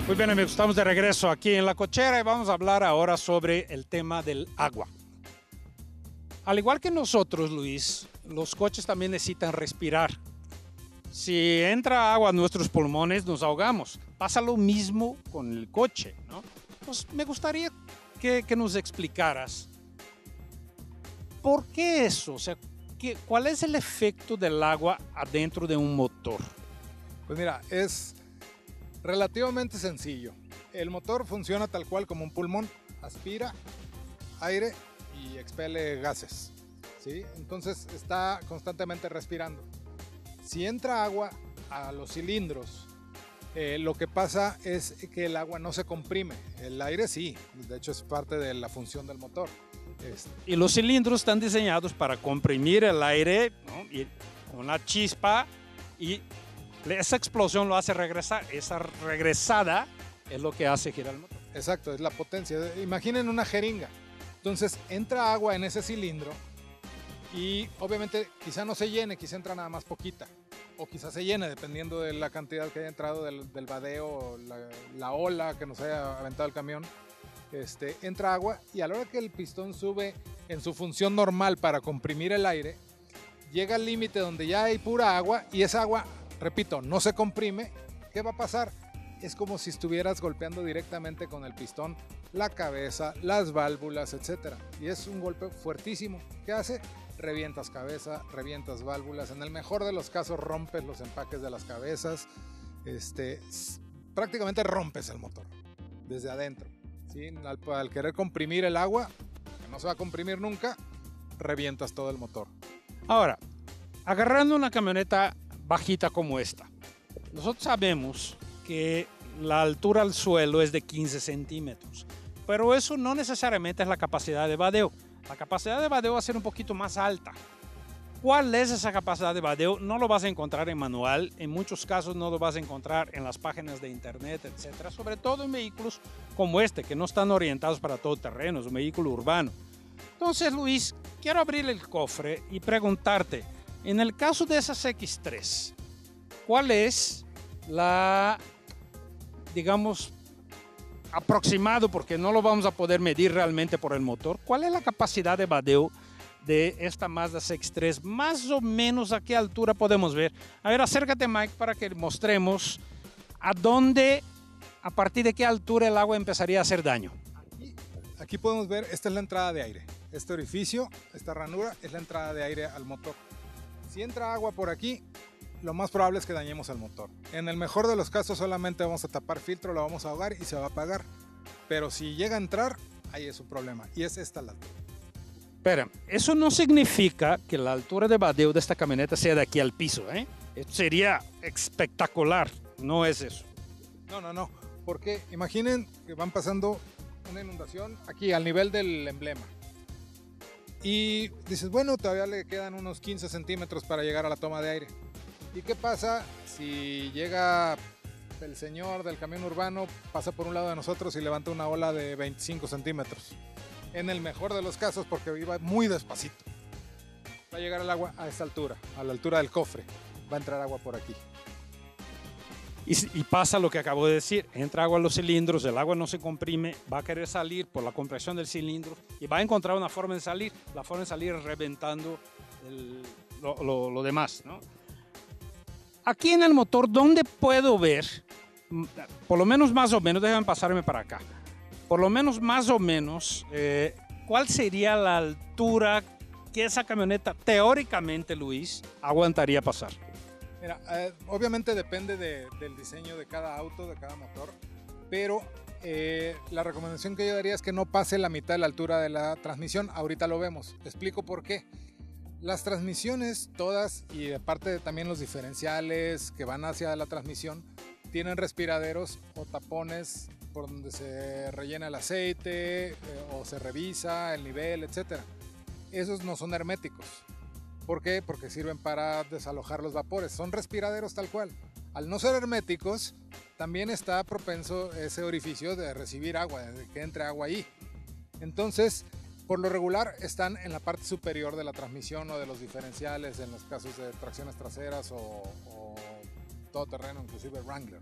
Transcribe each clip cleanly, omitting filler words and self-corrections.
Muy bien, amigos, estamos de regreso aquí en La Cochera y vamos a hablar ahora sobre el tema del agua. Al igual que nosotros, Luis, los coches también necesitan respirar. Si entra agua a nuestros pulmones, nos ahogamos. Pasa lo mismo con el coche, ¿no? Pues me gustaría que nos explicaras por qué eso, o sea, ¿cuál es el efecto del agua adentro de un motor? Pues mira, es relativamente sencillo. El motor funciona tal cual como un pulmón, aspira aire y expele gases, ¿sí? Entonces está constantemente respirando. Si entra agua a los cilindros, lo que pasa es que el agua no se comprime. El aire sí, de hecho es parte de la función del motor. Y los cilindros están diseñados para comprimir el aire, ¿no? Y una chispa, y esa explosión lo hace regresar. Esa regresada es lo que hace girar el motor. Exacto, es la potencia. Imaginen una jeringa. Entonces entra agua en ese cilindro y obviamente quizá no se llene, quizá entra nada más poquita. O quizá se llene dependiendo de la cantidad que haya entrado del vadeo, la ola que nos haya aventado el camión. Entra agua y a la hora que el pistón sube en su función normal para comprimir el aire, llega al límite donde ya hay pura agua y esa agua, repito, no se comprime. ¿Qué va a pasar? Es como si estuvieras golpeando directamente con el pistón la cabeza, las válvulas, etc. Y es un golpe fuertísimo. ¿Qué hace? Revientas cabeza, revientas válvulas. En el mejor de los casos rompes los empaques de las cabezas. Prácticamente rompes el motor desde adentro, ¿sí? Al querer comprimir el agua, que no se va a comprimir nunca, revientas todo el motor. Ahora, agarrando una camioneta bajita como esta, nosotros sabemos que la altura al suelo es de 15 centímetros, pero eso no necesariamente es la capacidad de vadeo. La capacidad de vadeo va a ser un poquito más alta. ¿Cuál es esa capacidad de vadeo? No lo vas a encontrar en manual, en muchos casos no lo vas a encontrar en las páginas de internet, etcétera, sobre todo en vehículos como este, que no están orientados para todo terreno, es un vehículo urbano. Entonces, Luis, quiero abrir el cofre y preguntarte, en el caso de esas X3, ¿cuál es la, digamos, aproximado, porque no lo vamos a poder medir realmente por el motor, cuál es la capacidad de vadeo de esta Mazda CX-3, más o menos a qué altura podemos ver? A ver, acércate, Mike, para que mostremos a dónde, a partir de qué altura el agua empezaría a hacer daño. Aquí podemos ver, esta es la entrada de aire. Este orificio, esta ranura, es la entrada de aire al motor. Si entra agua por aquí, lo más probable es que dañemos el motor. En el mejor de los casos solamente vamos a tapar filtro, lo vamos a ahogar y se va a apagar. Pero si llega a entrar, ahí es un problema. Y es esta la altura. Espera, eso no significa que la altura de vadeo de esta camioneta sea de aquí al piso, ¿eh? Esto sería espectacular, no es eso. No, porque imaginen que van pasando una inundación aquí al nivel del emblema. Y dices, bueno, todavía le quedan unos 15 centímetros para llegar a la toma de aire. ¿Y qué pasa si llega el señor del camión urbano, pasa por un lado de nosotros y levanta una ola de 25 centímetros? En el mejor de los casos, porque iba muy despacito, va a llegar el agua a esta altura, a la altura del cofre. Va a entrar agua por aquí. Y pasa lo que acabo de decir, entra agua a los cilindros, el agua no se comprime, va a querer salir por la compresión del cilindro y va a encontrar una forma de salir. La forma de salir es reventando lo demás, ¿no? Aquí en el motor, ¿dónde puedo ver, por lo menos más o menos, déjame pasarme para acá, por lo menos más o menos, cuál sería la altura que esa camioneta, teóricamente, Luis, aguantaría pasar? Mira, obviamente depende del diseño de cada auto, de cada motor, pero la recomendación que yo daría es que no pase la mitad de la altura de la transmisión. Ahorita lo vemos, explico por qué. Las transmisiones todas, y aparte también los diferenciales que van hacia la transmisión, tienen respiraderos o tapones por donde se rellena el aceite o se revisa el nivel, etc. Esos no son herméticos. ¿Por qué? Porque sirven para desalojar los vapores. Son respiraderos tal cual. Al no ser herméticos, también está propenso ese orificio de recibir agua, de que entre agua ahí. Entonces, por lo regular están en la parte superior de la transmisión o de los diferenciales en los casos de tracciones traseras o todoterreno, inclusive Wrangler,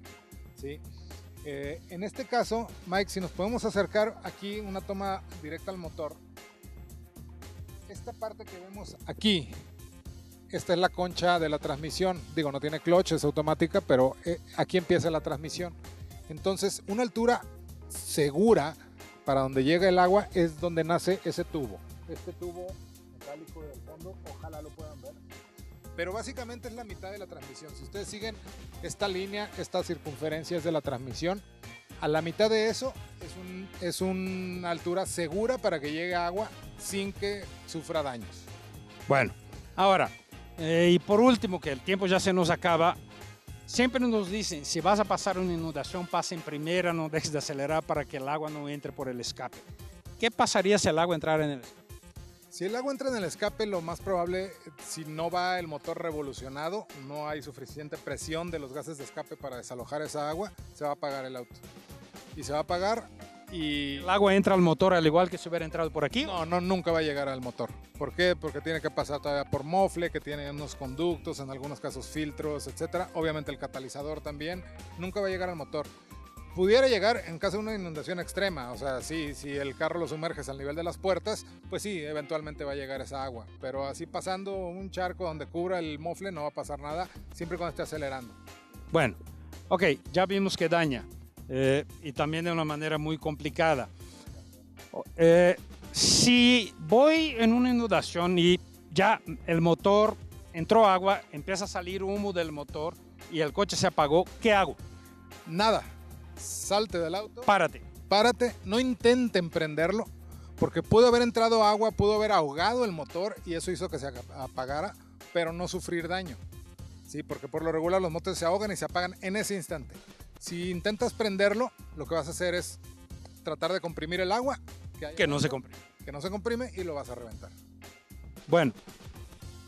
¿sí? En este caso, Mike, si nos podemos acercar aquí una toma directa al motor. Esta parte que vemos aquí, esta es la concha de la transmisión. Digo, no tiene clutch, es automática, pero aquí empieza la transmisión. Entonces, una altura segura para donde llega el agua es donde nace ese tubo. Este tubo metálico del fondo, ojalá lo puedan ver. Pero básicamente es la mitad de la transmisión. Si ustedes siguen esta línea, esta circunferencia es de la transmisión. A la mitad de eso es una altura segura para que llegue agua sin que sufra daños. Bueno, ahora, y por último, que el tiempo ya se nos acaba, siempre nos dicen, si vas a pasar una inundación, pasa en primera, no dejes de acelerar para que el agua no entre por el escape. ¿Qué pasaría si el agua entrara en el escape? Si el agua entra en el escape, lo más probable, si no va el motor revolucionado, no hay suficiente presión de los gases de escape para desalojar esa agua, se va a apagar el auto. Y se va a apagar y... ¿El agua entra al motor al igual que si hubiera entrado por aquí? No, nunca va a llegar al motor. ¿Por qué? Porque tiene que pasar todavía por mofle, que tiene unos conductos, en algunos casos filtros, etc. Obviamente el catalizador también. Nunca va a llegar al motor. Pudiera llegar en caso de una inundación extrema, o sea, si el carro lo sumerges al nivel de las puertas, pues sí, eventualmente va a llegar esa agua. Pero así pasando un charco donde cubra el mofle no va a pasar nada, siempre cuando esté acelerando. Bueno, ok, ya vimos que daña. Y también de una manera muy complicada. Si voy en una inundación y ya el motor entró agua, empieza a salir humo del motor y el coche se apagó, ¿qué hago? Nada, salte del auto. Párate, no intenten prenderlo, porque pudo haber entrado agua, pudo haber ahogado el motor y eso hizo que se apagara, pero no sufrir daño. Sí, porque por lo regular los motores se ahogan y se apagan en ese instante. Si intentas prenderlo, lo que vas a hacer es tratar de comprimir el agua. Que no se comprime. Que no se comprime y lo vas a reventar. Bueno,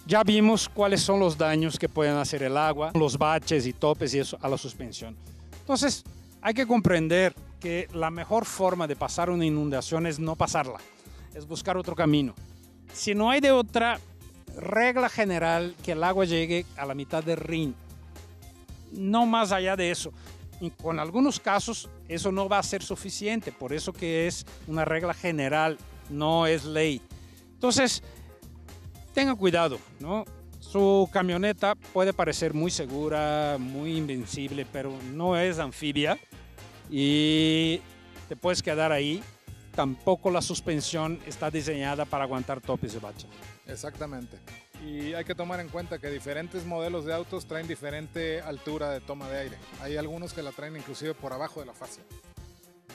ya vimos cuáles son los daños que pueden hacer el agua, los baches y topes y eso a la suspensión. Entonces, hay que comprender que la mejor forma de pasar una inundación es no pasarla, es buscar otro camino. Si no hay de otra regla general que el agua llegue a la mitad del rin, no más allá de eso. Y con algunos casos eso no va a ser suficiente, por eso que es una regla general, no es ley. Entonces, tenga cuidado, ¿no? Su camioneta puede parecer muy segura, muy invencible, pero no es anfibia y te puedes quedar ahí. Tampoco la suspensión está diseñada para aguantar topes y baches. Exactamente. Y hay que tomar en cuenta que diferentes modelos de autos traen diferente altura de toma de aire. Hay algunos que la traen inclusive por abajo de la fascia.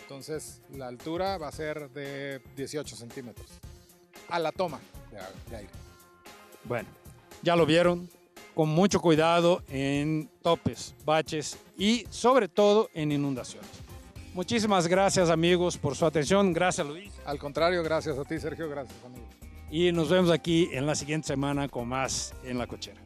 Entonces la altura va a ser de 18 centímetros a la toma de aire. Bueno, ya lo vieron, con mucho cuidado en topes, baches y sobre todo en inundaciones. Muchísimas gracias amigos por su atención. Gracias Luis. Al contrario, gracias a ti Sergio, gracias amigos. Y nos vemos aquí en la siguiente semana con más en la cochera.